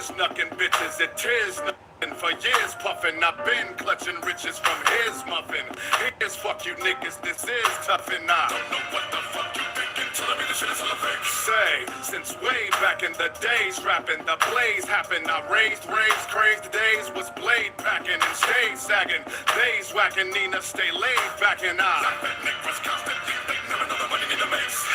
ears, knucking bitches, it tears nothing. For years puffin', I've been clutching riches from his muffin. Here's fuck you niggas, this is tough and I don't know what the fuck you thinking. Telling me this shit is all fake. Say, since way back in the days, rapping the blaze happened. I raised, crazed days, was blade packing and stayed sagging. Days whacking, Nina stay laid back and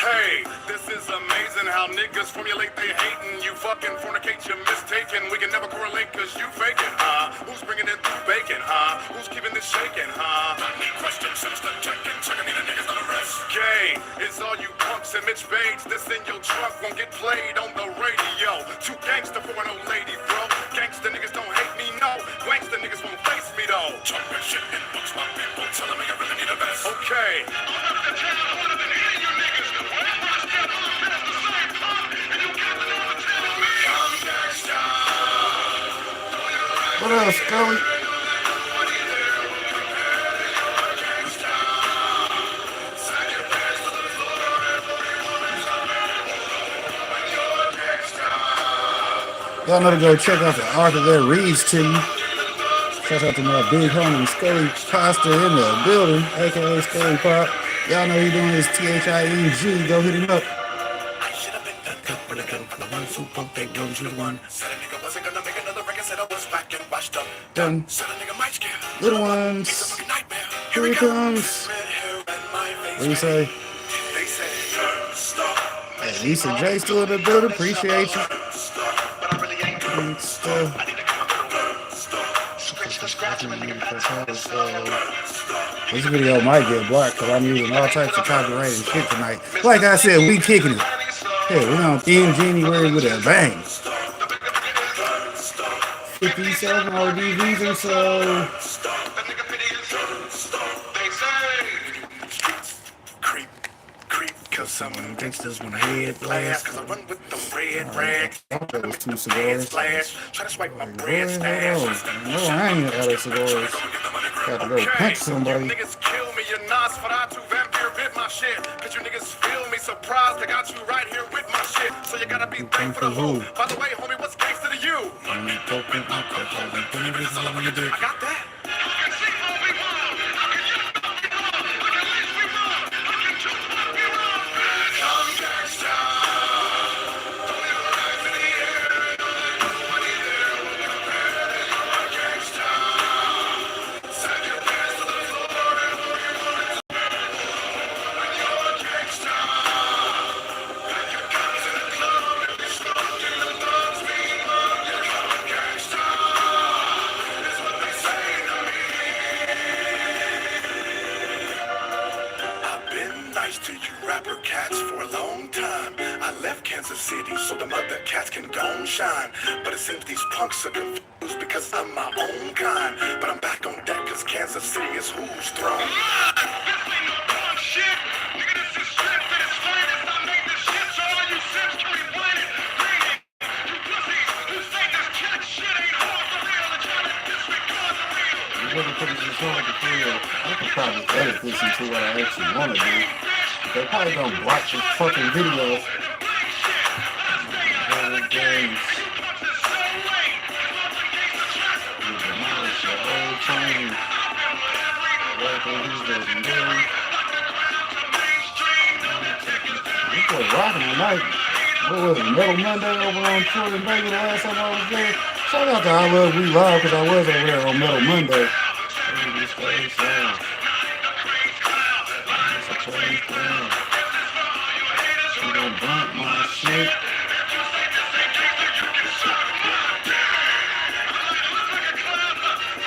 Hey, this is amazing how niggas formulate they hating. You fucking fornicate, you're mistaken. We can never correlate cause you faking, huh? Who's bringing it through bacon, huh? Who's keeping this shaking, huh? I need questions, sinister checking, checking the niggas on the rest. Gay, it's all you punks and Mitch Bates. This in your trunk won't get played on the radio. Too gangster for an old lady, bro. Gangster niggas don't hate me, no. Gangster niggas won't face me, though. Jumping shit in books, my people telling me I really need a vest. Okay. What else, Scully? Y'all know to go check out the Arthur that reads to you. Shout out to my big homie Scully Pasta in the building, aka Scully Pop. Y'all know he doing his THING. Go hit him up. Done. Little ones. Here he comes. What do you say? Hey, Lisa J still in the building. Appreciate you. This video might get blocked because I'm using all types of copyrighted shit tonight. Like I said, we kicking it. Hey, we're gonna end January with a bang. 57 RDVs or so. Cause some of them gangsters wanna head blast. Cause I run with the red rags. Those 2 cigars. Try to swipe my bread stash. No, I ain't out of cigars. Got to go punch somebody. Niggas kill me, you Nosferatu vampire bit my shit. Cause you niggas feel me surprised I got you right here with my shit. So you gotta be thankful to who? By the way, homie, what's gangster to you? I got that. To you rapper cats for a long time. I left Kansas City so the other cats can go and shine. But it seems these punks are confused because I'm my own kind. But I'm back on deck cause Kansas City is who's throne. This ain't no dumb shit. Nigga, this is shit that is finest. I made this shit so all you simps can rewind it. Bring it. You pussies who say this cat shit ain't hard for real and try to disregard the real. You wouldn't put this on like a feel. I could probably edit this into what I actually want to do. They probably gonna watch this fucking video. Games. You demolish the whole chain. We put rocking tonight. What was it? Metal Monday over on Twitter, baby. The last time I was there. Shout out to I Love We Live because I was over there on Metal Monday. She gonna bump my shit.